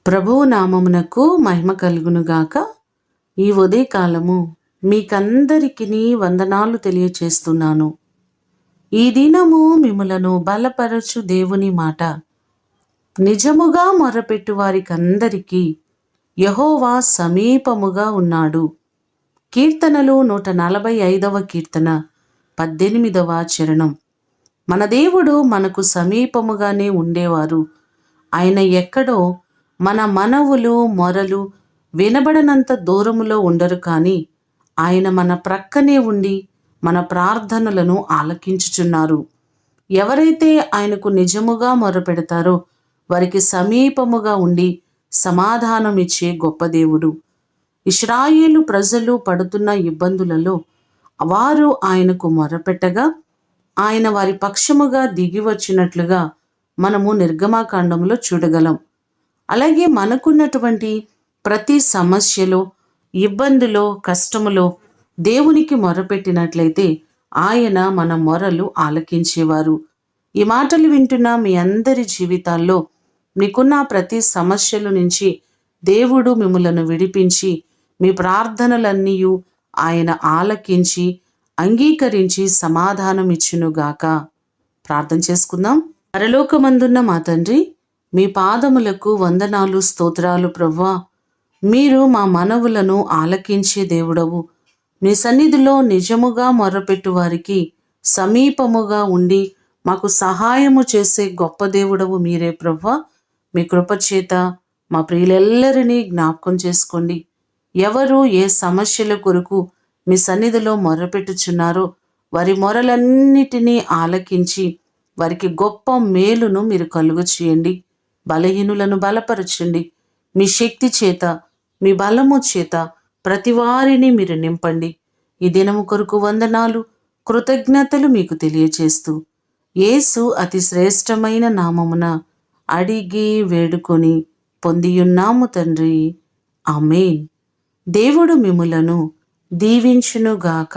ప్రభువు నామమునకు మహిమ కలుగునుగాక. ఈ ఉదయకాలము మీకందరికీ వందనాలు తెలియచేస్తున్నాను. ఈ దినము మిమ్ములను బలపరచు దేవుని మాట. నిజముగా మొరపెట్టు వారికందరికీ యెహోవా సమీపముగా ఉన్నాడు. కీర్తనలు 145వ కీర్తన 18వ చరణం. మన దేవుడు మనకు సమీపముగానే ఉండేవారు. ఆయన ఎక్కడో మన మనవులు మొరలు వినబడనంత దూరములో ఉండరు, కానీ ఆయన మన ప్రక్కనే ఉండి మన ప్రార్థనలను ఆలకించుచున్నారు. ఎవరైతే ఆయనకు నిజముగా మొరపెడతారో వారికి సమీపముగా ఉండి సమాధానం ఇచ్చే గొప్ప దేవుడు. ఇశ్రాయేలు ప్రజలు పడుతున్న ఇబ్బందులలో వారు ఆయనకు మొరపెట్టగా ఆయన వారి పక్షముగా దిగి వచ్చినట్లుగా మనము నిర్గమాకాండంలో చూడగలం. అలాగే మనకున్నటువంటి ప్రతి సమస్యలో, ఇబ్బందిలో, కష్టములో దేవునికి మొరపెట్టినట్లయితే ఆయన మన మొరలు ఆలకించేవారు. ఈ మాటలు వింటున్న మీ అందరి జీవితాల్లో మీకున్న ప్రతి సమస్యల నుంచి దేవుడు మిమ్ములను విడిపించి మీ ప్రార్థనలన్నీ ఆయన ఆలకించి అంగీకరించి సమాధానం ఇచ్చునుగాక. ప్రార్థన చేసుకుందాం. పరలోకమందున్న మా తండ్రి, మీ పాదములకు వందనాలు, స్తోత్రాలు ప్రభువా. మీరు మా మనవులను ఆలకించే దేవుడవు. మీ సన్నిధిలో నిజముగా మొర్రపెట్టు వారికి సమీపముగా ఉండి మాకు సహాయము చేసే గొప్ప దేవుడవు మీరే ప్రభువా. మీ కృపచేత మా ప్రియులెల్లరినీ జ్ఞాపకం చేసుకోండి. ఎవరు ఏ సమస్యల కొరకు మీ సన్నిధిలో మొర్రపెట్టుచున్నారో వారి మొరలన్నిటినీ ఆలకించి వారికి గొప్ప మేలును మీరు కలుగు చేయండి. బలహీనులను బలపరచండి. మీ శక్తి చేత, మీ బలము చేత ప్రతి వారిని మీరు నింపండి. ఈ దినము కొరకు వందనాలు, కృతజ్ఞతలు మీకు తెలియచేస్తూ యేసు అతి శ్రేష్టమైన నామమున అడిగి వేడుకొని పొందియున్నాము తండ్రి. ఆమేన్. దేవుడు మిమ్ములను దీవించునుగాక.